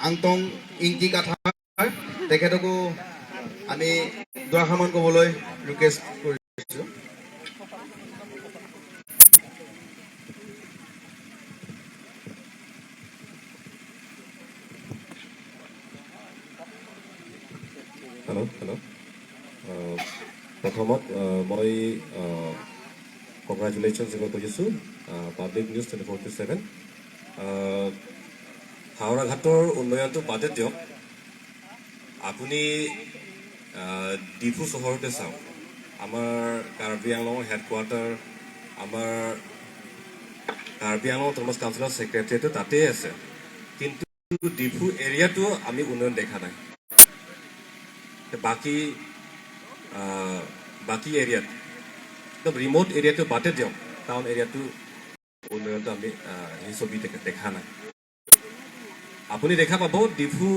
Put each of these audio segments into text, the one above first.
আংটং ইংকি কাঠা তেখেতকো আমি দুআষাৰমান ক'বলৈ ৰিকুৱেষ্ট কৰিছোঁ। হেল্ল' প্ৰথমত মই কংগ্ৰেচুলেশ্যন দিব খুজিছোঁ পাব্লিক নিউজ 24/7 হাওৰা ঘাটৰ উন্নয়নটো বাদে দিয়ক, আপুনি ডিফু চহৰতে চাওক, আমাৰ কাৰ্বি আংলঙৰ হেডকোৱাৰ্টাৰ, আমাৰ কাৰ্বি আংলং অট'নমাছ কাউন্সিলৰ ছেক্ৰেটেৰিয়েটো তাতেই আছে, কিন্তু ডিফু এৰিয়াটো আমি উন্নয়ন দেখা নাই। বাকী এৰিয়াত একদম ৰিম'ট এৰিয়াটো বাদে দিয়ক, টাউন এৰিয়াটো উন্নয়নটো আমি সেই ছবি দেখা নাই। আপুনি দেখা পাব ডিফু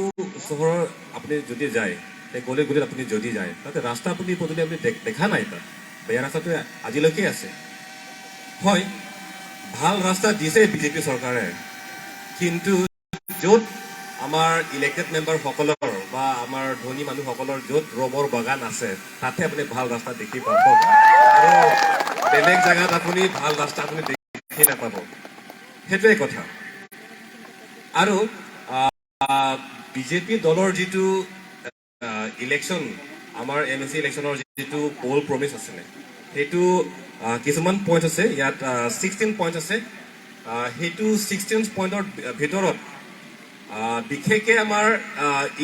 চহৰৰ আপুনি যদি যায়, গলি গলিত আপুনি যদি যায়, তাতে ৰাস্তা পদূলি আপুনি দেখা নাই, তাত বেয়া ৰাস্তাটো আজিলৈকে আছে। হয়, ভাল ৰাস্তা দিছে বিজেপি চৰকাৰে, কিন্তু য'ত আমাৰ ইলেক্টেড মেম্বাৰসকলৰ বা আমাৰ ধনী মানুহসকলৰ য'ত ৰবৰ বাগান আছে, তাতে আপুনি ভাল ৰাস্তা দেখি পাব, আৰু বেলেগ জেগাত আপুনি ভাল ৰাস্তা আপুনি দেখি নাপাব। সেইটোৱে কথা। আৰু বিজেপি দলৰ যিটো ইলেকশ্যন, আমাৰ MLC ইলেকশ্যনৰ যিটো পল প্ৰমিছ আছিলে, সেইটো কিছুমান পইণ্ট আছে, ইয়াত 16 পইণ্ট আছে। সেইটো 16 পইণ্টৰ ভিতৰত বিশেষকৈ আমাৰ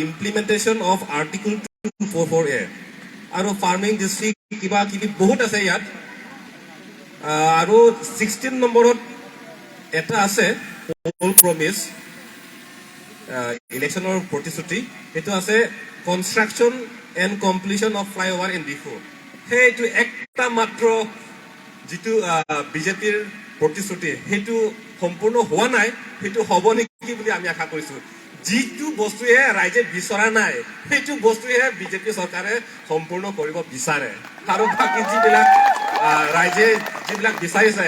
ইমপ্লিমেণ্টেশ্যন অফ আৰ্টিকল 244A আৰু ফাৰ্মিং ডিষ্ট্ৰিক্ট কিবা কিবি বহুত আছে ইয়াত। আৰু 16 নম্বৰত এটা আছে পল প্ৰমিছ, ইলেকশ্যনৰ প্ৰতিশ্ৰুতি, সেইটো আছে construction and completion of flyover in Diphu. সেইটো একটা মাত্ৰ যিটো বিজেপিৰ প্ৰতিশ্ৰুতি, সেইটো সম্পূৰ্ণ হোৱা নাই, সেইটো হ'ব নেকি বুলি আমি আশা কৰিছোঁ। যিটো বস্তুৱে ৰাইজে বিচৰা নাই, সেইটো বস্তুহে বিজেপি চৰকাৰে সম্পূৰ্ণ কৰিব বিচাৰে, আৰু বাকী যিবিলাক ৰাইজে যিবিলাক বিচাৰিছে,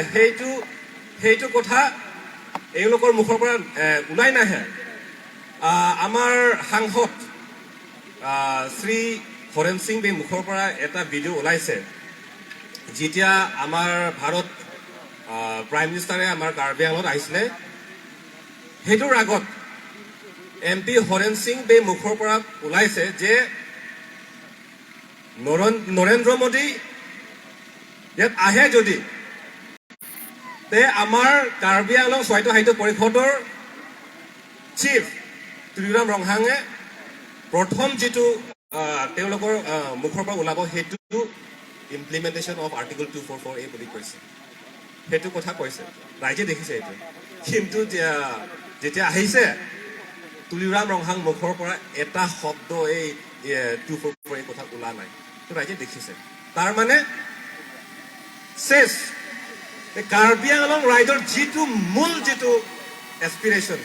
সেইটো কথা এওঁলোকৰ মুখৰ পৰা ওলাই নাহে। আমাৰ সাংসদ শ্ৰী হৰেণ সিং বে মুখৰ পৰা এটা ভিডিঅ' ওলাইছে, যেতিয়া আমাৰ ভাৰত প্ৰাইম মিনিষ্টাৰে আমাৰ কাৰ্বি আংলঙত আহিছিলে, সেইটোৰ আগত MP হৰেণ সিং বে মুখৰ পৰা ওলাইছে যে নৰেন্দ্ৰ মোদী ইয়াত আহে যদি, তে আমাৰ কাৰ্বি আংলং স্বায়ত্তশাসিত পৰিষদৰ চিফ তুলিৰাম ৰংহাঙে প্ৰথম যিটো তেওঁলোকৰ মুখৰ পৰা ওলাব, সেইটো ইমপ্লিমেণ্টেশ্যন অফ আৰ্টিকল 244A বুলি কৈছে। সেইটো কথা কৈছে, ৰাইজে দেখিছে এইটো। কিন্তু যেতিয়া আহিছে তুলিৰাম ৰংহাং মুখৰ পৰা এটা শব্দ এই 244A কথা ওলা নাই, ৰাইজে দেখিছে। তাৰমানে চেছ কাৰ্বি আংলং ৰাইজৰ যিটো মূল যিটো এছপিৰেশ্যন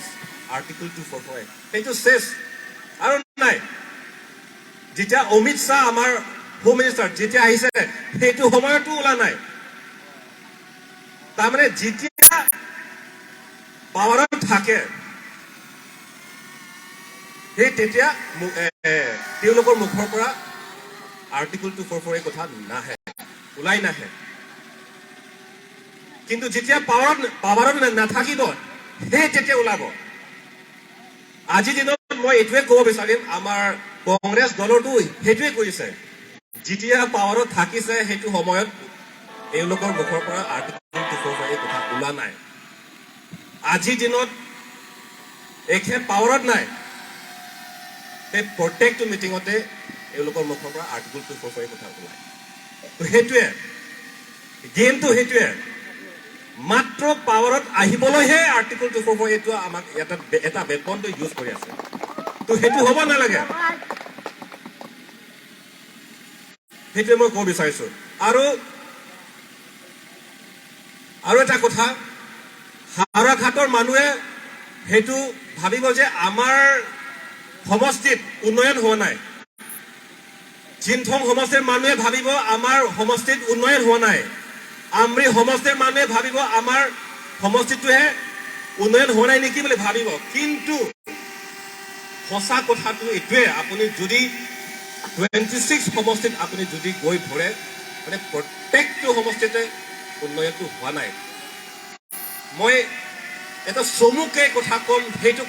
আৰ্টিকল 244A, সেইটো চেছ আৰু নাই। যেতিয়া অমিত শ্বাহ আমাৰ হোম মিনিষ্টাৰ যেতিয়া আহিছে, সেইটো সময়তো ওলা নাই। তাৰমানে যেতিয়া পাৱাৰত থাকে, সেই তেতিয়া তেওঁলোকৰ মুখৰ পৰা আৰ্টিকল 244A কথা নাহে, ওলাই নাহে। কিন্তু যেতিয়া পাৱাৰত নাথাকিব, সেই তেতিয়া ওলাব। আজিৰ দিনত মই এইটোৱে ক'ব বিচাৰিম, আমাৰ কংগ্ৰেছ দলটো সেইটোৱে কৰিছে, যেতিয়া পাৱাৰত থাকিছে, সেইটো সময়ত এওঁলোকৰ মুখৰ পৰা আৰ্টিকল 244A কথা ওলা নাই। আজিৰ দিনত এখেত পাৱাৰত নাই, সেই প্ৰত্যেকটো মিটিঙতে এওঁলোকৰ মুখৰ পৰা আৰ্টিকল 244A কথা ওলায়। সেইটোৱে গেমটো, সেইটোৱে মাত্ৰ পাৱাৰত আহিবলৈহে আৰ্টিকল 244A আমাক এটা বেপনটো ইউজ কৰি আছে। তো সেইটো হ'ব নালাগে, সেইটোৱে মই ক'ব বিচাৰিছোঁ। আৰু এটা কথা, হাওৰাঘাটৰ মানুহে সেইটো ভাবিব যে আমাৰ সমষ্টিত উন্নয়ন হোৱা নাই। জিনথং সমষ্টিৰ মানুহে ভাবিব আমাৰ সমষ্টিত উন্নয়ন হোৱা নাই। আমৰি সমষ্টিৰ মানুহে ভাবিব আমাৰ সমষ্টিটোহে উন্নয়ন হোৱা নাই নেকি বুলি ভাবিব। কিন্তু সঁচা কথাটো এইটোৱে, আপুনি যদি 26 সমষ্টিত আপুনি যদি গৈ ধৰে মানে প্ৰত্যেকটো সমষ্টিতে উন্নয়নটো হোৱা নাই। মই এটা চমুকে কথা ক'ম, সেইটো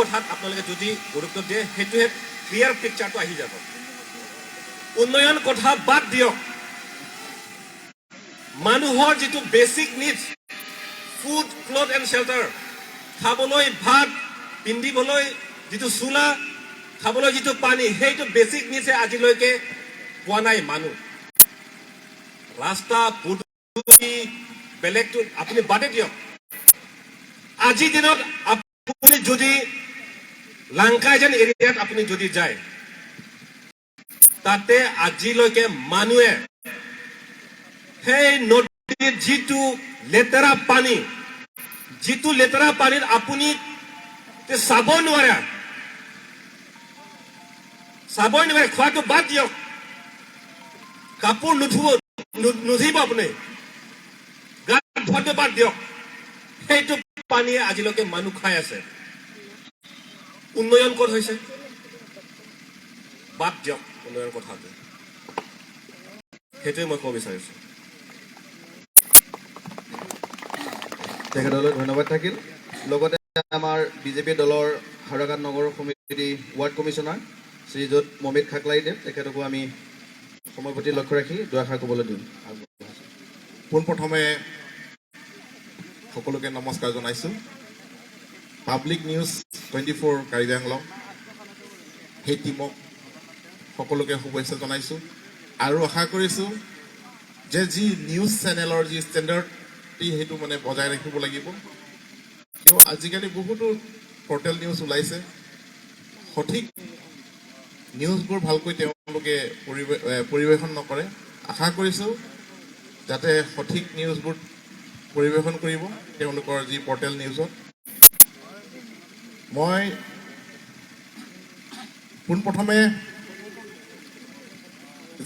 কথাত আপোনালোকে যদি গুৰুত্ব দিয়ে সেইটোহে ক্লিয়াৰ পিকচাৰটো আহি যাব। উন্নয়ন কথা বাদ দিয়ক, মানুহৰ যিটো basic needs, food, cloth and shelter, খাবলৈ ভাত, পিন্ধিবলৈ যিটো চোলা, খাবলৈ যিটো পানী, সেইটো বেচিক নিডছে আজিলৈকে পোৱা নাই মানুহ। ৰাস্তা পদূলি বেলেগটো আপুনি বাদে দিয়ক। আজিৰ দিনত আপুনি যদি লাংকাইজান এৰিয়াত আপুনি যদি যায়, তাতে আজিলৈকে মানুহে সেই নদীৰ যিটো লেতেৰা পানীত আপুনি চাব নোৱাৰে, খোৱাটো বাদ দিয়ক, কাপোৰ নুধুব আপুনি, গা ধোৱাটো বাদ দিয়ক, সেইটো পানীয়ে আজিলৈকে মানুহ খাই আছে। উন্নয়ন ক'ত হৈছে? বাদ দিয়ক উন্নয়ন কথাটো, সেইটোৱে মই ক'ব বিচাৰিছো। তেখেতলৈ ধন্যবাদ থাকিল। লগতে আমাৰ বিজেপি দলৰ হাওৰাঘাট নগৰ সমিতি ৱাৰ্ড কমিশ্যনাৰ শ্ৰীযুত মমিত খাকলাইদেৱ, তেখেতকো আমি সময় প্ৰতি লক্ষ্য ৰাখি দুআষাৰ ক'বলৈ দিম। পোনপ্ৰথমে সকলোকে নমস্কাৰ জনাইছোঁ। পাব্লিক নিউজ 24 কাৰ্বি আংলং সেই টিমক সকলোকে শুভেচ্ছা জনাইছোঁ আৰু আশা কৰিছোঁ যে যি নিউজ চেনেলৰ যি ষ্টেণ্ডাৰ্ড সেইটো মানে বজাই ৰাখিব লাগিব। কিয় আজিকালি বহুতো পৰ্টেল নিউজ ওলাইছে, সঠিক নিউজবোৰ ভালকৈ তেওঁলোকে পৰিৱেশন নকৰে। আশা কৰিছোঁ যাতে সঠিক নিউজবোৰ পৰিৱেশন কৰিব তেওঁলোকৰ যি পৰ্টেল নিউজত। মই পোনপ্ৰথমে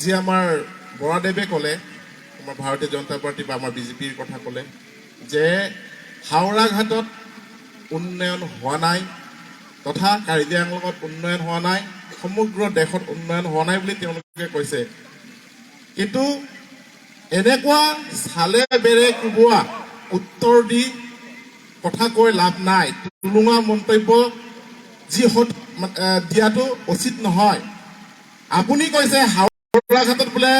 যি আমাৰ বৰাদেৱে ক'লে, আমাৰ ভাৰতীয় জনতা পাৰ্টি বা আমাৰ বিজেপিৰ কথা ক'লে যে হাওৰাঘাটত উন্নয়ন হোৱা নাই তথা কাৰ্বি আংলঙত উন্নয়ন হোৱা নাই, সমগ্ৰ দেশত উন্নয়ন হোৱা নাই বুলি তেওঁলোকে কৈছে। কিন্তু এনেকুৱা চালে বেৰে কোবোৱা উত্তৰ দি কথা কৈ লাভ নাই। টুলুঙা মন্তব্য যি দিয়াটো উচিত নহয়। আপুনি কৈছে হাওৰাঘাটত বোলে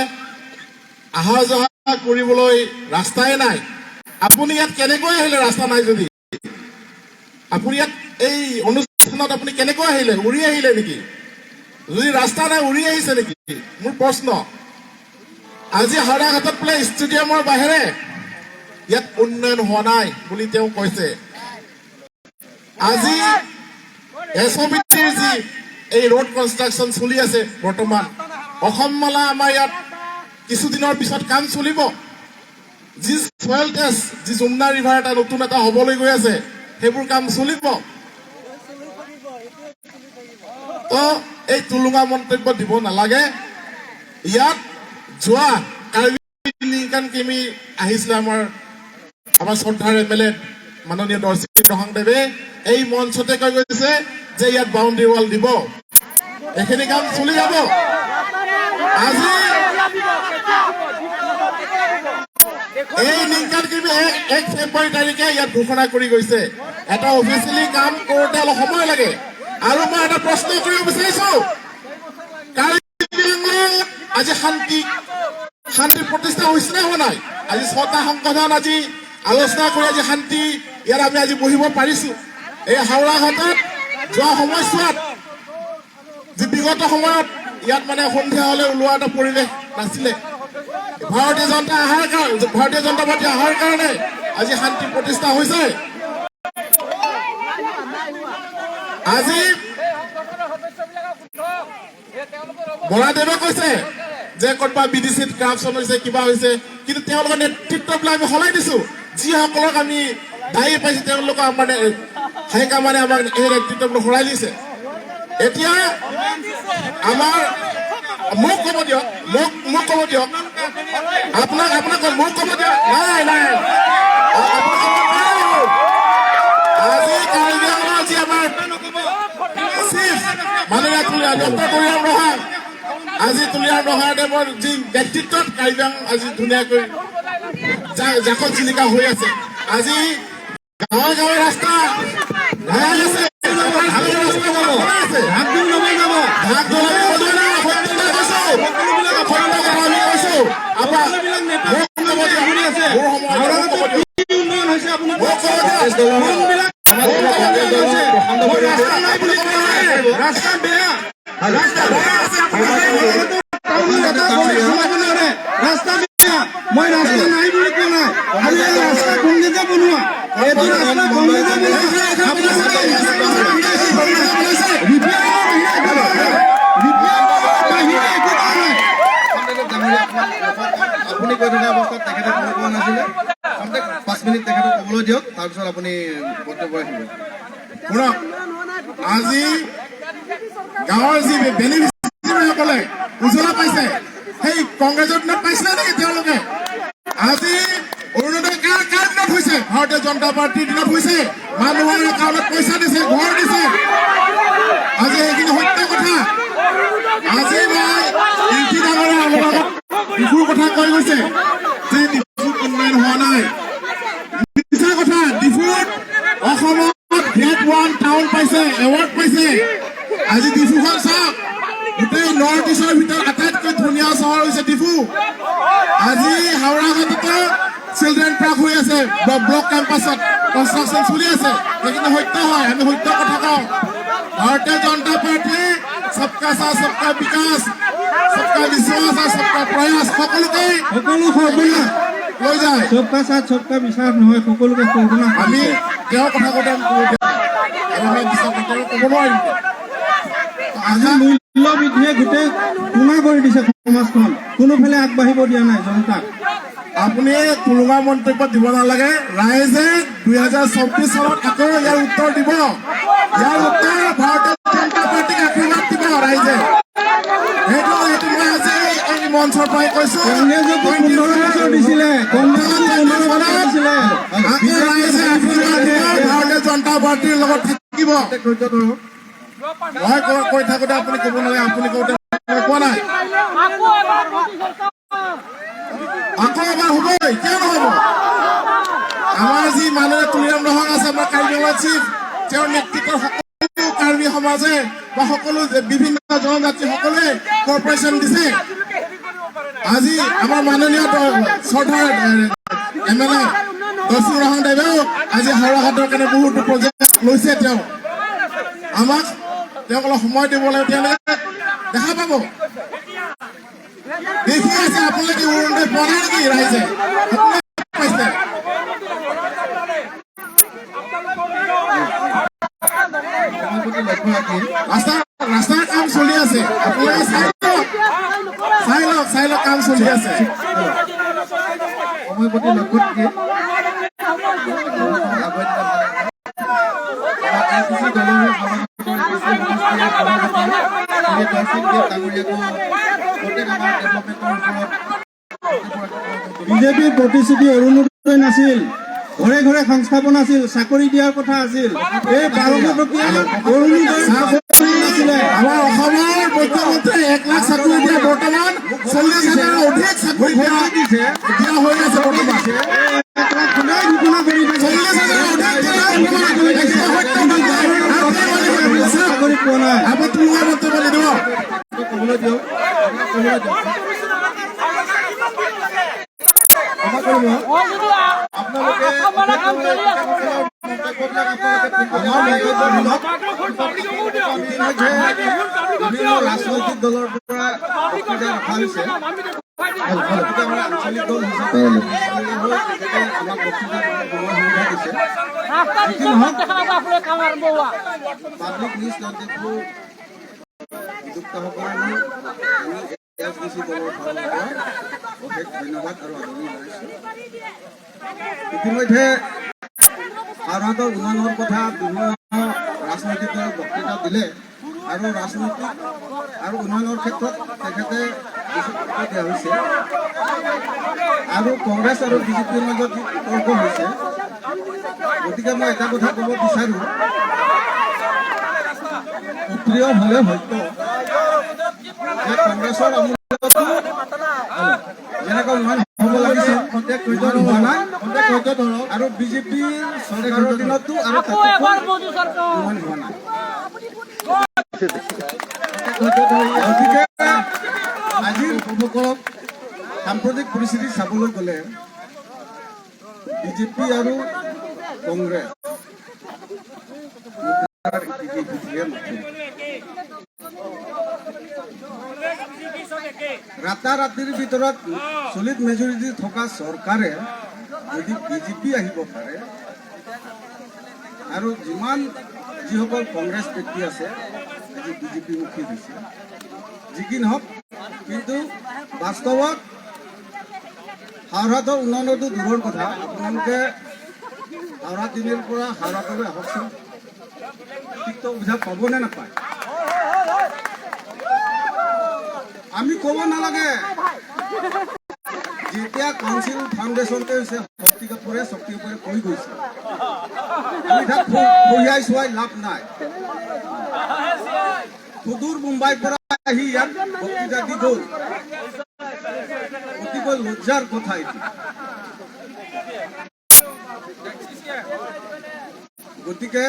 অহা যোৱা কৰিবলৈ ৰাস্তাই নাই। আপুনি ইয়াত কেনেকৈ আহিলে ৰাস্তা নাই যদি? আপুনি ইয়াত এই অনুষ্ঠানত আপুনি কেনেকৈ আহিলে? উৰি আহিলে নেকি? যদি ৰাস্তা নাই উৰি আহিছে নেকি? মোৰ প্ৰশ্ন। আজি হাওৰাঘাটত বোলে ষ্টেডিয়ামৰ বাহিৰে ইয়াত উন্নয়ন হোৱা নাই বুলি তেওঁ কৈছে। আজি এছবিটিৰ যি এই ৰোড কনষ্ট্ৰাকশ্যন চলি আছে বৰ্তমান, অসম মালা আমাৰ ইয়াত কিছুদিনৰ পিছত কাম চলিব। যি চয়েল টেষ্ট, যি যমুনা ৰিভাৰ এটা নতুন এটা হ'বলৈ গৈ আছে, সেইবোৰ কাম চলিব। তো এই টুলুঙা মন্তব্য দিব নালাগে। ইয়াত যোৱা কাৰ্বি লিংকান কিমি আহিছিলে আমাৰ শ্ৰদ্ধাৰ MLA মাননীয় দৰ্শী ৰহংদেৱে এই মঞ্চতে কৈ গৈছে যে ইয়াত বাউণ্ডেৰী ৱাল দিব, এইখিনি কাম চলি যাব। আজি এই লিংকান কিমি 1 ফেব্ৰুৱাৰী তাৰিখে ইয়াত ঘোষণা কৰি গৈছে। এটা অফিচিয়েলি কাম কৰোঁতে অলপ সময় লাগে। আৰু মই এটা প্ৰশ্ন কৰিব বিচাৰিছো, আজি শান্তি প্ৰতিষ্ঠা হৈছে নে হোৱা নাই? আজি 6টা সংগঠন আজি আলোচনা কৰি আজি শান্তি ইয়াত আমি আজি বহিব পাৰিছো। এই হাওৰাঘাটত যোৱা সময়ছোৱাত যি বিগত সময়ত ইয়াত মানে সন্ধিয়া হলে ওলোৱা এটা পৰিৱেশ নাছিলে। ভাৰতীয় জনতা পাৰ্টি অহাৰ কাৰণে আজি শান্তি প্ৰতিষ্ঠা হৈছে। আজি বৰাদেৱে কৈছে যে ক'ৰবাত BDCত কাৰাপশ্যন হৈছে, কিবা হৈছে, কিন্তু তেওঁলোকৰ নেতৃত্ব বিলাক আমি সলাই দিছো যিসকলক আমি দায়ী পাইছোঁ তেওঁলোকক মানে হাইকমাণ্ডে আমাক এই নেতৃত্ববোৰ হৰাই দিছে। এতিয়া আমাৰ মোক ক'ব দিয়ক, মোক ক'ব দিয়ক, আপোনাক মোক ক'ব দিয়ক। নাই আজি কাৰ্বি আংলঙৰ যি আমাৰ চিফ মাননীয় ডক্টৰ তুলিৰাম ৰহা, আজি তুলিৰাম ৰহাদেৱৰ যি নেতৃত্বত কাৰ্বি আংলং আজি ধুনীয়াকৈ জাকত জিলিকা হৈ আছে। আজি গাঁৱে গাঁৱে ৰাস্তা ঘাই আছে, ৰাস্তা বেয়া, মই ৰাস্তা নাই বুলি কোৱা নাই, আৰু এই ৰাস্তা কংগ্ৰেছে বনোৱা, এইটো ৰাস্তা কংগ্ৰেছে আপুনি কৈ থকা অৱস্থাত তেখেতে ক'ব পৰা নাছিলে। 5 মিনিট তেখেতক ক'বলৈ দিয়ক, তাৰপিছত আপুনি বক্তব্য ৰাখিব। শুনক, আজি গাঁৱৰ যি বেনিফিচিয়াৰীসকলে উজলা পাইছে, সেই কংগ্ৰেছৰ দিনত পাইছিলে নেকি তেওঁলোকে? আজি অৰুণোদয় কাৰ দিনত হৈছে? ভাৰতীয় জনতা পাৰ্টীৰ দিনত হৈছে। মানুহৰ একাউণ্টত পইচা দিছে, ঘৰ দিছে। আজি সেইখিনি সত্য কথা। আজি মই কীৰ্তি ডাঙৰে অলপ আগত ডিফুৰ কথা কৈ গৈছে যে ডিফুত উন্নয়ন হোৱা নাই। মিছা কথা। ডিফুত অসমত গ্ৰেড 1 টাউন পাইছে, এৱাৰ্ড পাইছে। আজি ডিফুখন চাওক, গোটেই নৰ্থ ইষ্টৰ ভিতৰত আটাইতকৈ ধুনীয়া চহৰ হৈছে ডিফু। আজি হাওৰা ঘাটতো চিলড্ৰেন পাৰ্ক হৈ আছে, ব্লক কেম্পাছত কনষ্ট্ৰাকশ্যন চলি আছে। সেইখিনি সত্য হয়, আমি সত্য কথা কওঁ। ভাৰতীয় জনতা পাৰ্টীয়ে সবকা সাথ সবকা বিকাশ, সবকা বিশ্বাস আৰু সবকা প্ৰয়াস সকলোকে লৈ যায়। সবকা সাথ সবকা বিশ্বাস নহয়, সকলোকে কল্পনা আমি তেওঁৰ কথা কওঁতে আমি বিশ্বাস ক'ব নোৱাৰিম। আজি মূল্য বৃদ্ধিয়ে গোটেই টুঙা কৰি দিছে সমাজখন, কোনোফালে আগবাঢ়িব দিয়া নাই জনতাক। আপুনি টুলুঙা মন্তব্য দিব নালাগে। ৰাইজে 2024 চনত আকৌ ইয়াৰ উত্তৰ দিব। ইয়াৰ উত্তৰ ভাৰতীয় জনতা পাৰ্টীক আশীৰ্বাদ দিব ৰাইজে। সেইটো মই আজি এই মঞ্চৰ পৰাই কৈছো। কংগ্ৰেছে 15 বছৰ দিছিলে, আকৌ ৰাইজে আশীৰ্বাদ দিব, ভাৰতীয় জনতা পাৰ্টীৰ লগত থাকিব। মই কৈ থাকোতে আপুনি ক'ব নালাগে, আপুনি কওঁতে কোৱা নাই। আকৌ এবাৰ হ'বই, কিয় নহ'ব? আমাৰ যি মাননীয় তুলিৰাম ৰহা আছে, আমাৰ কাৰ্বি আংলং চিফ, তেওঁৰ নেতৃত্বত সকলো কাৰ্বি সমাজে বা সকলো বিভিন্ন জনজাতি সকলোৱে কৰ্পৰেশ্যন দিছে। আজি আমাৰ মাননীয় চৰ্দাৰ MLA দৰ্শন ৰহন দেৱেও আজি হাওৰা ঘাটৰ কাৰণে বহুতো প্ৰজেক্ট লৈছে। আমাক তেওঁক অলপ সময় দিব লাগে, তেওঁলোকে দেখা পাব। দেখি আছে আপোনালোকে অৰুণোদয় পোৱা নাই নেকি ৰাইজে? পাইছে ৰাস্তাৰ কাম চলি আছে, আপোনালোকে চাই লওক কাম চলি আছে। সময় প্ৰতি লক্ষ্য ৰাখি বিজেপিৰ প্ৰতিশ্ৰুতি অৰুণোদয় নাছিল, ঘৰে ঘৰে সংস্থাপন আছিল, চাকৰি দিয়াৰ কথা আছিল। এই 12 টকীয়া অৰুণোদয় নাছিলে। আমাৰ অসমৰ মুখ্যমন্ত্ৰীয়ে 1 লাখ চাকৰি দিয়া বৰ্তমান 40,000 অধিক চাকৰি দিয়া হৈ আছে। বৰ্তমান ঘোষণা কৰি চাকৰি পোৱা নাই। আপুনি তুলুঙা মন্তব্য নিদিব। ক'বলৈ দিয়ক, ৰাজনৈতিক দলৰ পৰা বক্তৃতা ৰখা হৈছে। আমাৰ আঞ্চলিক দল হিচাপে আমাক বক্তৃতা দিবৰ সুবিধা দিছে। পাব্লিক নিউজ লণ্ডিপুৰ নিযুক্তসকললৈ আমি SBC দলৰ ফালৰ পৰা অশেষ ধন্যবাদ আৰু আদৰণি জনাইছোঁ। ইতিমধ্যে ভাৰতৰ উন্নয়নৰ কথা বিভিন্ন ৰাজনৈতিক দলে বক্তৃতা দিলে আৰু ৰাজনৈতিক আৰু উন্নয়নৰ ক্ষেত্ৰত তেখেতে বিশেষকৈ দিয়া হৈছে আৰু কংগ্ৰেছ আৰু বিজেপিৰ মাজত যি তৰ্ক হৈছে গতিকে মই এটা কথা ক'ব বিচাৰোঁ অপ্ৰিয় হ'লে হয়তো যে কংগ্ৰেছৰ আমোলতো যেনেকৈ উন্নয়ন হ'ব লাগিছিল খন্তেক হোৱা নাই আৰু বিজেপিৰ চৰকাৰৰ দিনতো আৰু উন্নয়ন হোৱা নাই গতিকে আজিৰ উপভোগক সাম্প্ৰতিক পৰিস্থিতি চাবলৈ গ'লে বিজেপি আৰু কংগ্ৰেছ ৰাতাৰাতিৰ ভিতৰত চলিত মেজৰিটি থকা চৰকাৰে যদি বিজেপি আহিব পাৰে আৰু যিসকল কংগ্ৰেছ ব্যক্তি আছে আজি বিজেপিমুখী হৈছে যি কি নহওক কিন্তু বাস্তৱত হাওৰাটোৰ উন্নয়নতো দূৰৰ কথা আপোনালোকে হাওৰা 3ৰ পৰা হাওৰাটোলৈ আহকচোন অতিৰিক্ত সুবিধা পাবনে নাপায় আমি ক'ব নালাগে যেতিয়া কাউন্সিল ফাউণ্ডেশ্যনতে হৈছে শক্তি কাপুৰে কৈ গৈছে আমি তাত কঢ়িয়াই চোৱাই লাভ নাই সুদূৰ মুম্বাইৰ পৰা আহি ইয়াত বক্তৃতা দি গ'ল অতিকৈ লজ্জাৰ কথা এইটো গতিকে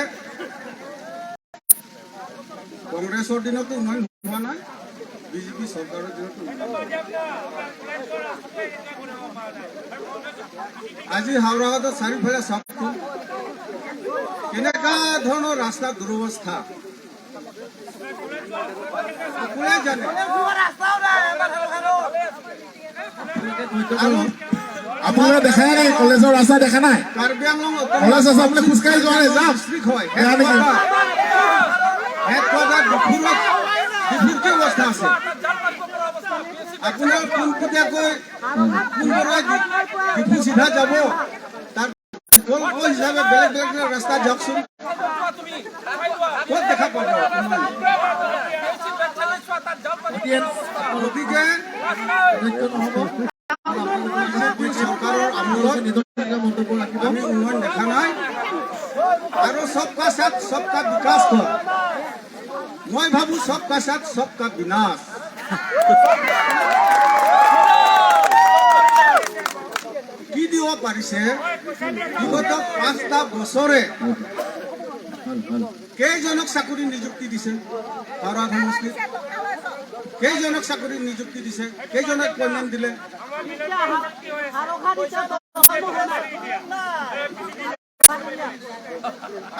কংগ্ৰেছৰ দিনতো উন্নয়ন হোৱা নাই বিজেপি চৰকাৰৰ দিনতো আজি হাওৰাঘাটৰ চাৰিওফালে চাওকচোন কেনেকুৱা ধৰণৰ ৰাস্তাৰ দুৰৱস্থা সকলোৱে জানে আৰু আপোনালোকে দেখাই নাই কলেজৰ ৰাস্তা দেখা নাই কাৰ্বি আংলং কলেজ আছে আপুনি খোজকাঢ়ি যোৱা নাই যাওক বিফুৰকে অৱস্থা আছে আপোনাৰ পোনপটীয়াকৈ পোনপৰাই ডিফু চিধা যাব তাৰ বিকল্প হিচাপে বেলেগ বেলেগ ৰাস্তা যাওকচোন ক'ত দেখা পাব গতিকে চৰকাৰৰ আমোলত আমি উন্নয়ন দেখা নাই আৰু সবকা সাথ সবকা বিকাশ হয় মই ভাবো সবকা সাথ সবকা বিনাশ কি দিব পাৰিছে বিগত 5টা বছৰে কেইজনক চাকৰি নিযুক্তি দিছে হাওৰা সমষ্টিত কেইজনক চাকৰি নিযুক্তি দিছে কেইজনক পেমেণ্ট দিলে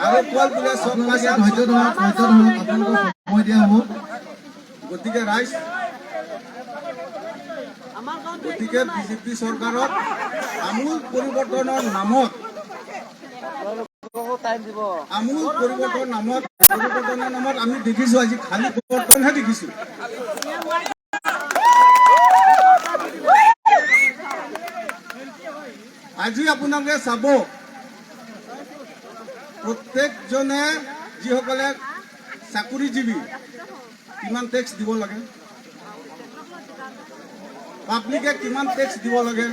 আৰু কল বোলে সবকা সাথ সময় দিয়া হ'ব গতিকে ৰাইজ গতিকে বিজেপি চৰকাৰত আমূল পৰিৱৰ্তনৰ নামত আমি দেখিছো আজি খালী পৰিৱৰ্তনহে দেখিছো আজি আপোনালোকে চাব প্ৰত্যেকজনে যিসকলে চাকৰিজীৱী কিমান টেক্স দিব লাগে পাব্লিকে কিমান টেক্স দিব লাগে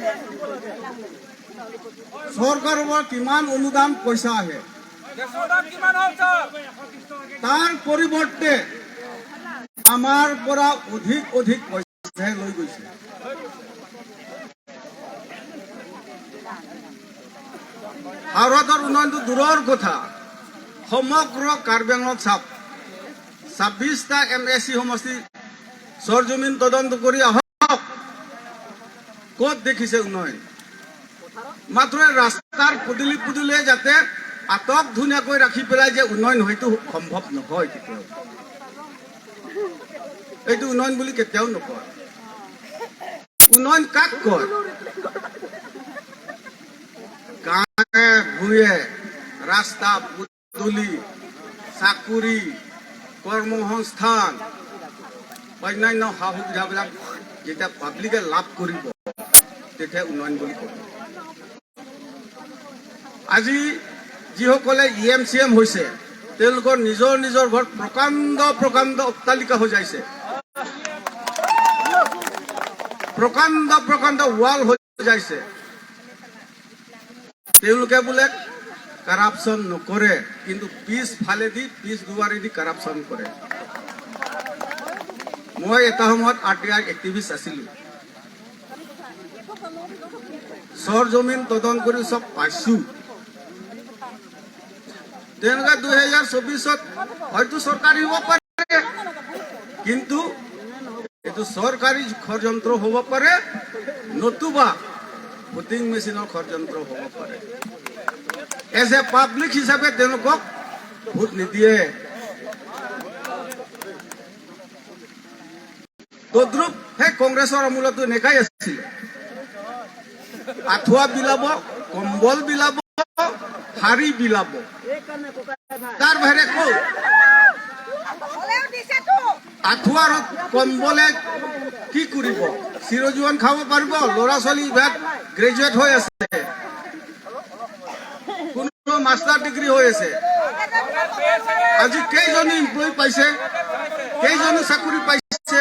চৰকাৰৰ পৰা কিমান অনুদান পইচা আহে তাৰ পৰিৱৰ্তে আমাৰ পৰা অধিক পইচাহে লৈ গৈছে হাওৰাটোৰ উন্নয়নটো দূৰৰ কথা সমগ্ৰ কাৰ্বি আংলং চাপ 26টা MSC সমষ্টি সৰজমিন তদন্ত কৰি আহক ক'ত দেখিছে উন্নয়ন মাত্ৰ ৰাস্তাৰ পদূলিয়ে যাতে আটক ধুনীয়াকৈ ৰাখি পেলাই যে উন্নয়ন হয়তো সম্ভৱ নহয় কেতিয়াও এইটো উন্নয়ন বুলি কেতিয়াও নকয় উন্নয়ন কাক কয় গাঁৱে ভূঞে ৰাস্তা পদূলি চাকৰি কৰ্মসংস্থান অন্যান্য সা সুবিধাবিলাক যেতিয়া পাব্লিকে লাভ কৰিব তেতিয়া উন্নয়ন বুলি কয় আজি যিসকলে EM-CM হৈছে তেওঁলোকৰ নিজৰ নিজৰ ঘৰত প্ৰকাণ্ড প্ৰকাণ্ড অট্টালিকা সজাইছে, প্ৰকাণ্ড প্ৰকাণ্ড ৱাল সজাইছে। তেওঁলোকে বোলে কাৰাপশ্যন নকৰে, কিন্তু পিছফালেদি পিছ দুৱাৰেদি কাৰাপশ্যন কৰে। মই এটা সময়ত RTI এক্টিভিষ্ট আছিলোঁ। সৰজমিন তদন্ত কৰি চব পাইছোঁ। তেনেকুৱা 2024-ত হয়তো চৰকাৰী হ'ব পাৰে, কিন্তু এইটো চৰকাৰী ষড়যন্ত্ৰ হ'ব পাৰে, নতুবা ভোটিং মেচিনৰ ষড়যন্ত্ৰ হ'ব পাৰে। এজ এ পাব্লিক হিচাপে তেওঁলোকক ভোট নিদিয়ে। তদ্ৰুপ সেই কংগ্ৰেছৰ আমোলতো এনেকাই আছিলে। আঁঠুৱা বিলাব, কম্বল বিলাব, শাৰী বিলাব, তাৰ বাহিৰে ক'ত? আঁঠুৱা আৰু কম্বলে কি কৰিব? চিৰজীৱন খাব পাৰিব? ল'ৰা ছোৱালী ইভাগ গ্ৰেজুৱেট হৈ আছে, কোনো মাষ্টাৰ ডিগ্ৰী হৈ আছে। আজি কেইজনী এমপ্লয়ী পাইছে, কেইজনী চাকৰি পাইছে?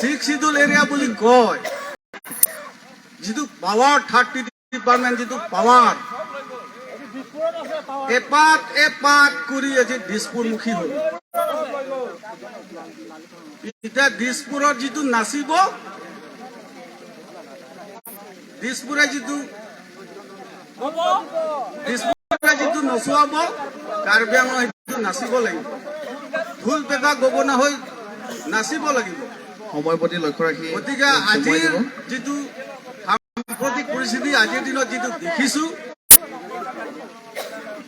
6 শিডিউল এৰিয়া বুলি কয়, যিটো পাৱাৰ 30 ডিপাৰ্টমেণ্ট, যিটো পাৱাৰ এপাত এপাত কৰি আজি দিছপুৰমুখী হ'ল। এতিয়া দিছপুৰত যিটো নাচিব, দিছপুৰে যিটো নচুৱাব, কাৰ্বি আংলং সেইটো নাচিব লাগিব। ঢোল পেঁপা গগনা হৈ নাচিব লাগিব। সময়ৰ প্ৰতি লক্ষ্য ৰাখি গতিকে আজিৰ যিটো সাম্প্ৰতিক পৰিস্থিতি, আজিৰ দিনত যিটো দেখিছোঁ,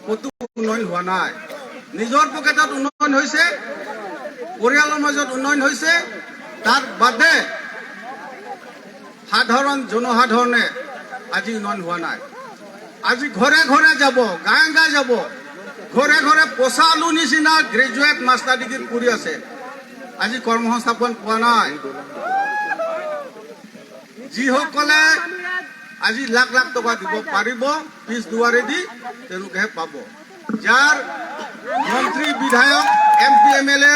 ক'তো উন্নয়ন হোৱা নাই। নিজৰ পকেটত উন্নয়ন হৈছে, পৰিয়ালৰ মাজত উন্নয়ন হৈছে, তাৰ বাদে সাধাৰণ জনসাধাৰণে আজি উন্নয়ন হোৱা নাই। আজি ঘৰে ঘৰে যাব, গাঁৱে গাঁৱে যাব, ঘৰে ঘৰে পচা আলু নিচিনা গ্ৰেজুৱেট মাষ্টাৰ ডিগ্ৰী কৰি আছে, আজি কৰ্মসংস্থাপন পোৱা নাই। যিসকলে আজি লাখ লাখ টকা দিব পাৰিব পিছ দুৱাৰেদি, তেওঁলোকেহে পাব। যাৰ মন্ত্ৰী, বিধায়ক, MP, MLA,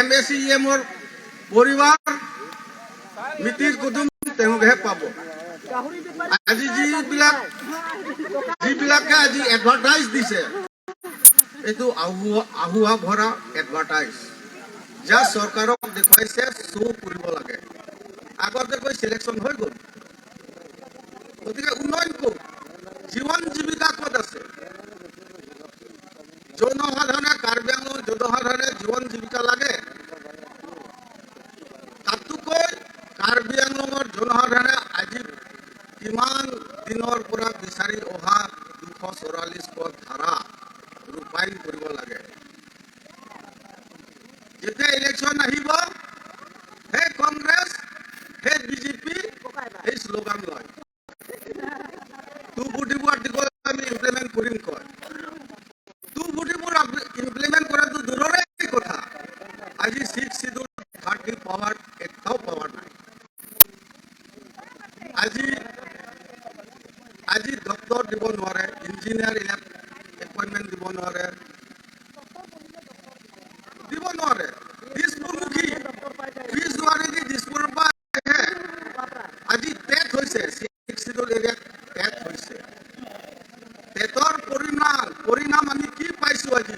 MSc, EMৰ পৰিবাৰ, মিতিৰ কুটুম, তেওঁলোকেহে পাব। আজি যিবিলাকে আজি এডভাৰটাইজ দিছে, এইটো আহুৱা ভৰা এডভাৰটাইজ। যাৰ চৰকাৰক দেখুৱাইছে শ্ব' কৰিব লাগে। আগতে গৈ চিলেকশ্যন হৈ গ'ল। গতিকে উন্নয়ন ক'ত? জীৱন জীৱিকা ক'ত আছে? জনসাধাৰণে, কাৰ্বি আংলঙৰ জনসাধাৰণে জীৱন জীৱিকা লাগে। তাতোকৈ কাৰ্বি আংলঙৰ জনসাধাৰণে আজি কিমান দিনৰ পৰা বিচাৰি অহা 244 পদ ধাৰা ৰূপায়ণ কৰিব লাগে। যেতিয়া ইলেকশ্যন আহিব, সেই কংগ্ৰেছ, সেই বিজেপি এই শ্লোগান লয়, 244 আৰ্টিকল আমি ইমপ্লিমেণ্ট কৰিম কয়। 244 ইমপ্লিমেণ্ট কৰাটো দূৰৰে কথা, আজি 6 শিডিউল 30 পাৱাৰ এটাও পাৱাৰ নাই। আজি ডক্টৰ দিব নোৱাৰে, ইঞ্জিনিয়াৰ এপইণ্টমেণ্ট দিব নোৱাৰে, দিছপুৰমুখী পিছ দুৱাৰেদি দিছপুৰৰ পৰা আজি টেট হৈছে, 6 শিডিউল এৰিয়াত টেট হৈছে। টেটৰ পৰিণাম আমি কি পাইছোঁ আজি?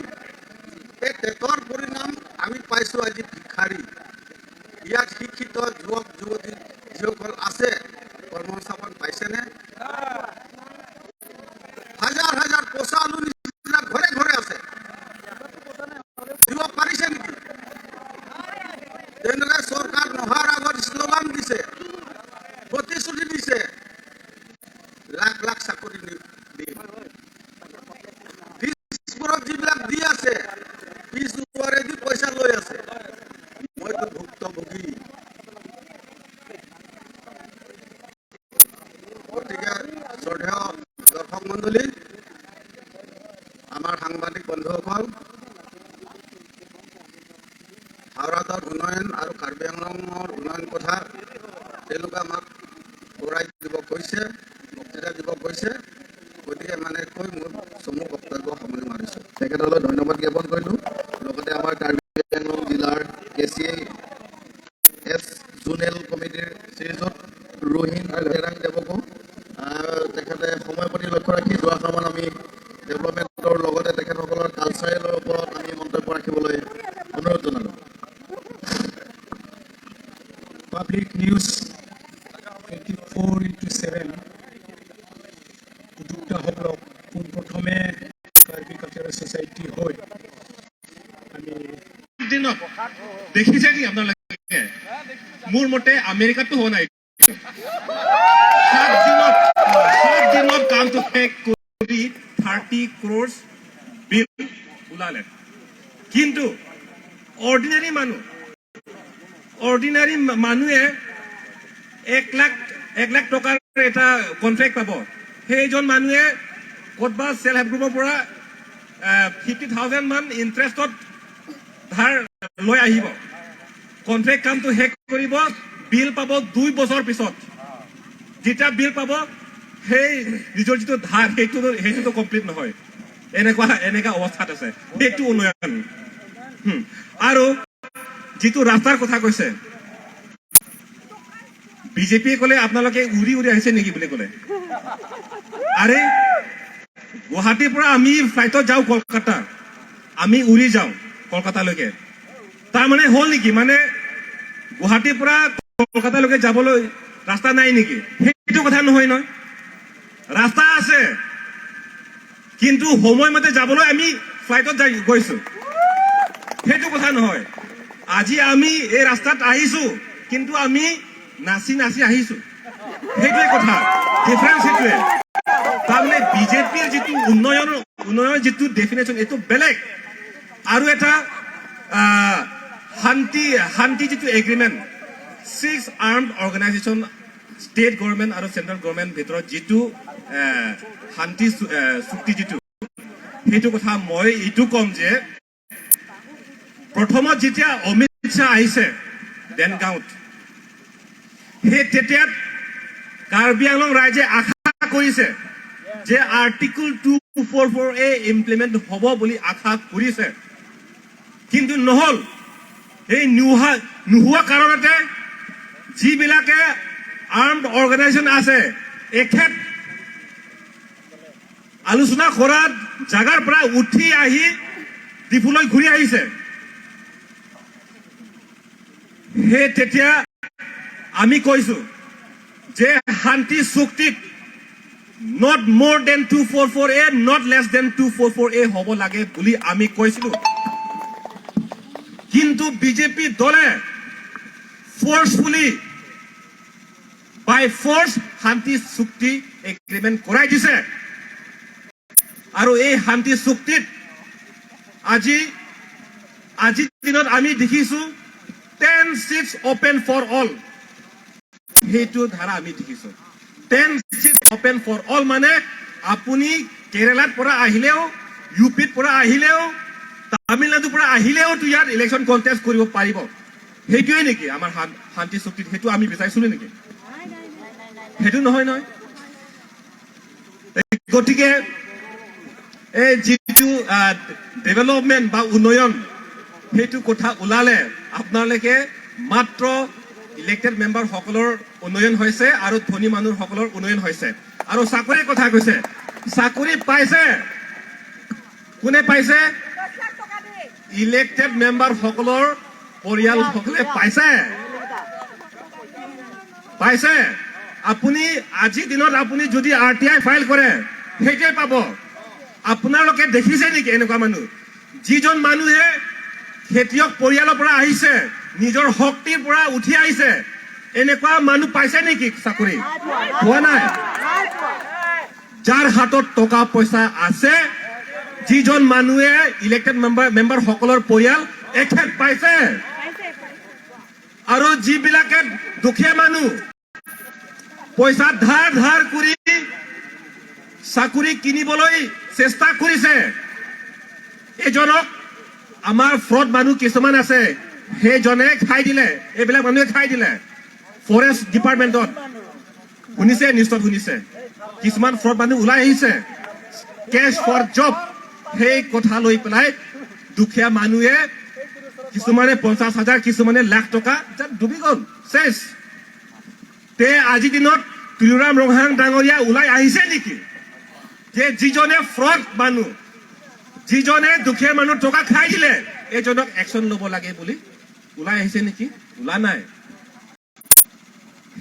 এই টেটৰ পৰিণাম আমি পাইছোঁ আজি ভিক্ষাৰী। ইয়াত শিক্ষিত যুৱক যুৱতী যিসকল আছে, কৰ্মসংস্থাপন পাইছেনে? হাজাৰ হাজাৰ পচা আলু নিচিনা ঘৰে ঘৰে আছে, দিব পাৰিছে নেকি? তেনেদৰে চৰকাৰ নহাৰ আগত শ্লোগান দিছে, প্ৰতিশ্ৰুতি দিছে, লাখ লাখ চাকৰি দিম। দিছপুৰত যিবিলাক দি আছে, পিছ দুৱাৰেদি পইচা লৈ আছে। মইতো ভুক্তভোগী। গতিকে শ্ৰদ্ধেয় দৰ্শক মণ্ডলী, আমাৰ সাংবাদিক বন্ধুসকল, হাওড়াৰ উন্নয়ন আৰু কাৰ্বি আংলঙৰ উন্নয়ন কথা তেওঁলোকে আমাক কৰাই দিব কৈছে, বক্তৃতা দিব কৈছে। গতিকে মানে কৈ মোৰ চমু বক্তব্য সামৰি মাৰিছোঁ। তেখেতলৈ ধন্যবাদ জ্ঞাপন কৰিলোঁ। লগতে আমাৰ কাৰ্বি আংলং জিলাৰ KCA এছ জোনেল কমিটিৰ শ্ৰীযুত ৰোহিণ হেৰাং দেৱকো তেখেতে সময়ৰ প্ৰতি লক্ষ্য ৰাখি যোৱাষাৰমান আমি ডেভেলপমেণ্টৰ লগতে তেখেতসকলৰ কালচাৰেলৰ ওপৰত আমি মন্তব্য ৰাখিবলৈ অনুৰোধ জনালোঁ। Public News 24/7 উদ্যোক্তাসকলক পোনপ্ৰথমে কাৰ্বি কালচাৰেল ছ'চাইটি হৈ আমি দিনত দেখিছে নেকি আপোনালোকে? মোৰ মতে আমেৰিকাতো হোৱা নাই। 7 দিনত কামটো শেষ কৰি 30 crores বিল ওলালে। কিন্তু অৰ্ডিনাৰী মানুহে 1 লাখ টকাৰ এটা কন্ট্ৰেক্ট পাব। সেইজন মানুহে ক'তবা চেল্ফ হেল্প গ্ৰুপৰ পৰা 50,000 মান ইণ্টাৰেষ্টত ধাৰ লৈ আহিব। কন্ট্ৰেক্ট কামটো শেষ কৰিব, বিল পাব 2 বছৰ পিছত। যেতিয়া বিল পাব সেই নিজৰ যিটো ধাৰ সেইটোতো কমপ্লিট নহয়। এনেকুৱা অৱস্থাত আছে। সেইটো উন্নয়ন। আৰু যিটো ৰাস্তাৰ কথা কৈছে, বিজেপিয়ে ক'লে আপোনালোকে উৰি আহিছে নেকি বুলি ক'লে। আৰে গুৱাহাটীৰ পৰা আমি ফ্লাইটত যাওঁ কলকাতা, আমি উৰি যাওঁ কলকাতালৈকে। তাৰমানে হ'ল নেকি মানে গুৱাহাটীৰ পৰা কলকাতালৈকে যাবলৈ ৰাস্তা নাই নেকি? সেইটো কথা নহয় নহয়, ৰাস্তা আছে, কিন্তু সময়মতে যাবলৈ আমি ফ্লাইটত গৈছো, সেইটো কথা নহয়। আজি আমি এই ৰাস্তাত আহিছো, কিন্তু আমি নাচি আহিছো, সেইটোৱে কথা। ডিফাৰেন্স সেইটোৱে। তাৰমানে বিজেপিৰ যিটো উন্নয়নৰ যিটো ডেফিনেশ্যন এইটো বেলেগ। আৰু এটা শান্তি যিটো agreement 6 armed organisation state government আৰু চেন্ট্ৰেল গভৰ্ণমেণ্ট ভিতৰত যিটো শান্তি চুক্তি যিটো, সেইটো কথা মই এইটো ক'ম যে প্ৰথমত যেতিয়া অমিত শ্বাহ আহিছে দেনগাঁৱত, সেই তেতিয়াত কাৰ্বি আংলং ৰাইজে আশা কৰিছে যে আৰ্টিকল 244A ইমপ্লিমেণ্ট হ'ব বুলি আশা কৰিছে, কিন্তু নহ'ল। এই নোহোৱা কাৰণতে যিবিলাকে আৰ্মড অৰ্গেনাইজেশ্যন আছে, এখেত আলোচনা কৰাত জাগাৰ পৰা উঠি আহি ডিফুলৈ ঘূৰি আহিছে। সেই তেতিয়া আমি কৈছো যে শান্তি চুক্তিত not more than 244A, not less than 244A হ'ব লাগে বুলি আমি কৈছিলো। কিন্তু বিজেপি দলে ফোর্সফুলি বাই ফোর্স শান্তি চুক্তি এগ্রিমেন্ট কৰাই দিছে। আৰু এই শান্তি চুক্তিত আজি দিনত আমি দেখিছো 10 seats open for all, সেইটো ধাৰা আমি দেখিছো। 10 seats open for all মানে আপুনি কেৰেলাৰ পৰা আহিলেও, ইউপিৰ পৰা আহিলেও, তামিলনাডুৰ পৰা আহিলেও ইয়াত ইলেকশ্যন কণ্টেষ্ট কৰিব পাৰিব। সেইটোৱে নেকি আমাৰ শান্তি চুক্তিত? সেইটো আমি বিচাৰিছিলো নেকি? সেইটো নহয়। গতিকে এই যিটো ডেভেলপমেণ্ট বা উন্নয়ন, সেইটো কথা ওলালে আপোনালোকে মাত্ৰ ইলেক্টেড মেম্বাৰসকলৰ উন্নয়ন হৈছে আৰু ধনী মানুহসকলৰ উন্নয়ন হৈছে। আৰু চাকৰিৰ কথা কৈছে, চাকৰি পাইছে কোনে পাইছে? ইলেক্টেড মেম্বাৰসকলৰ পৰিয়ালসকলে পাইছে। আপুনি আজিৰ দিনত আপুনি যদি RTI ফাইল কৰে সেইটোৱে পাব। আপোনালোকে দেখিছে নেকি এনেকুৱা মানুহ? যিজন মানুহে খেতিয়ক পৰিয়ালৰ পৰা আহিছে, নিজৰ শক্তিৰ পৰা উঠি আহিছে, এনেকুৱা মানুহ পাইছে নেকি চাকৰি? পোৱা নাই। যাৰ হাতত টকা পইচা আছে, যিজন মানুহে ইলেক্টেড মেম্বাৰসকলৰ পৰিয়াল, এখেত পাইছে। আৰু যিবিলাকে দুখীয়া মানুহ পইচা ধাৰ কৰি চাকৰি কিনিবলৈ চেষ্টা কৰিছে, এজনক আমাৰ ফ্ৰড মানুহ কিছুমান আছে, সেইজনে খাই দিলে, এইবিলাক মানুহে খাই দিলে। ফৰেষ্ট ডিপাৰ্টমেণ্টত শুনিছে, নিশ্চয় শুনিছে, কিছুমান ফ্ৰড মানুহ ওলাই আহিছে কেছ ফৰ জব, সেই কথা লৈ পেলাই দুখীয়া মানুহে কিছুমানে 50,000, কিছুমানে লাখ টকা ডুবি গ'ল চেছ। তে আজিৰ দিনত তুলিৰাম ৰংহাং ডাঙৰীয়া ওলাই আহিছে নেকি যে যিজনে ফ্ৰড মানুহ, যিজনে দুখীয়া মানুহ টকা খাই দিলে, এইজনক একশ্যন ল'ব লাগে বুলি ওলাই আহিছে নেকি? ওলা নাই।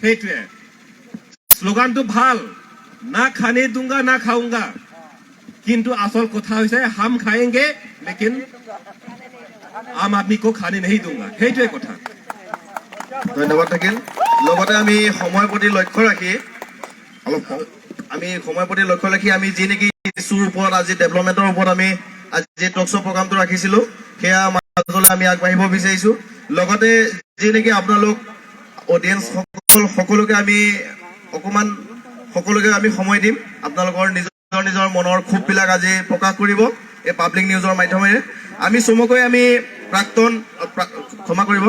সেইটোৱে শ্লোগানটো ভাল, না খানে দুংগা না খাউংগা, কিন্তু আচল কথা হৈছে হাম খায়েংগে লেকিন আম আদমি কো খানে নেহি দুংগা, সেইটোৱে কথা। ধন্যবাদ থাকিল। লগতে আমি সময়ৰ প্ৰতি লক্ষ্য ৰাখি আমি যি নেকি ইছ্যুৰ ওপৰত, আজি ডেভেলপমেণ্টৰ ওপৰত আমি আজি টক শ্ব' প্ৰগ্ৰামটো ৰাখিছিলোঁ, সেয়া মাজলৈ আমি আগবাঢ়িব বিচাৰিছোঁ। লগতে যি নেকি আপোনালোক অডিয়েঞ্চ সকলোকে আমি অকণমান সময় দিম, আপোনালোকৰ নিজৰ মনৰ ক্ষোভবিলাক আজি প্ৰকাশ কৰিব এই পাব্লিক নিউজৰ মাধ্যমেৰে। আমি চমুকৈ ক্ষমা কৰিব,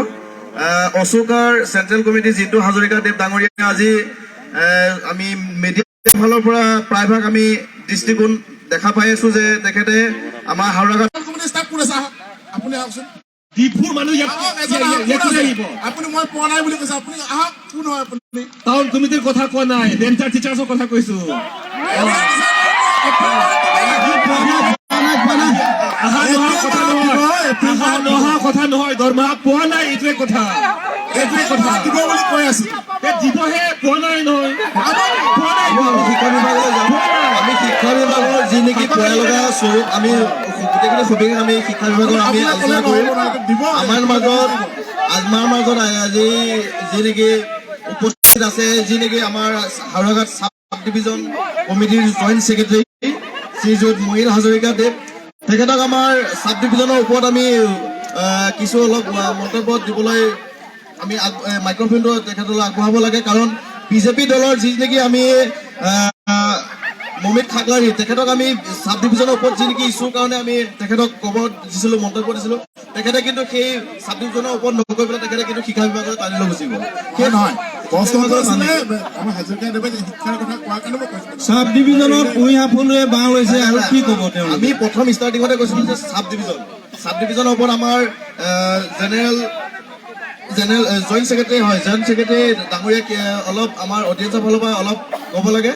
অশোকাৰ চেণ্ট্ৰেল কমিটি জিন্তু হাজৰিকাদেৱ ডাঙৰীয়া আজি আমি মিডিয়া ফালৰ পৰা প্ৰায়ভাগ আমি দৃষ্টিকোণ দেখা পাই আছো যে তেখেতে আমাৰ হাওৰাঘাট আপুনি আহকচোন। ডিফুৰ মানুহ আপুনি মই পোৱা নাই বুলি কৈছে, আপুনি আহক। কোন হয় আপুনি? টাউন কমিটিৰ কথা কোৱা নাই, ডেন্টাৰ টিচাৰ্ছৰ কথা কৈছো। কথা নহয়, দৰমহা পোৱা নাই, এইটোৱে কথা। দিব বুলি কৈ আছে, দিবহে, পোৱা নাই নহয়। আমি শিক্ষা বিভাগৰ যি নেকি পোৱা লগা স্বৰূপ আমি গোটেইখিনি সবিশেষ আমি শিক্ষা বিভাগৰ আমি আলোচনা কৰিম। আমাৰ মাজত আজি যি নেকি উপস্থিত আছে, যি নেকি আমাৰ হাওৰাঘাট চাব ডিভিজন কমিটিৰ জইণ্ট ছেক্ৰেটাৰী শ্ৰীযুত মহিল হাজৰিকাদেৱ, তেখেতক আমাৰ চাব ডিভিজনৰ ওপৰত আমি কিছু অলপ মন্তব্য দিবলৈ আমি মাইক্ৰফোনটো তেখেতলৈ আগবঢ়াব লাগে। কাৰণ বিজেপি দলৰ যি নেকি আমি মমিত খাকলাৰী, তেখেতক আমি চাব ডিভিজনৰ ওপৰত যি নেকি ইছ্যুৰ কাৰণে আমি তেখেতক ক'ব দিছিলোঁ, মন্তব্য দিছিলোঁ, তেখেতে কিন্তু সেই চাব ডিভিজনৰ ওপৰত নকৈ পেলাই তেখেতে কিন্তু শিক্ষা বিভাগলৈ টানি লৈ গুচি গ'ল। সেই নহয় আমাৰ হাজৰিকাদেৱে শিক্ষাৰ কথা কোৱাৰ কাৰণে মই কৈছোঁ। চাব ডিভিজনত কুঁহি সাফলৈয়ে বাঁহ লৈছে আৰু কি ক'ব তেওঁ? আমি প্ৰথম ষ্টাৰ্টিঙতে কৈছিলোঁ যে চাব ডিভিজনৰ ওপৰত আমাৰ জেনেৰেল জইণ্ট ছেক্ৰেটাৰী ডাঙৰীয়া অলপ আমাৰ অডিয়েঞ্চৰ ফালৰ পৰা অলপ ক'ব লাগে।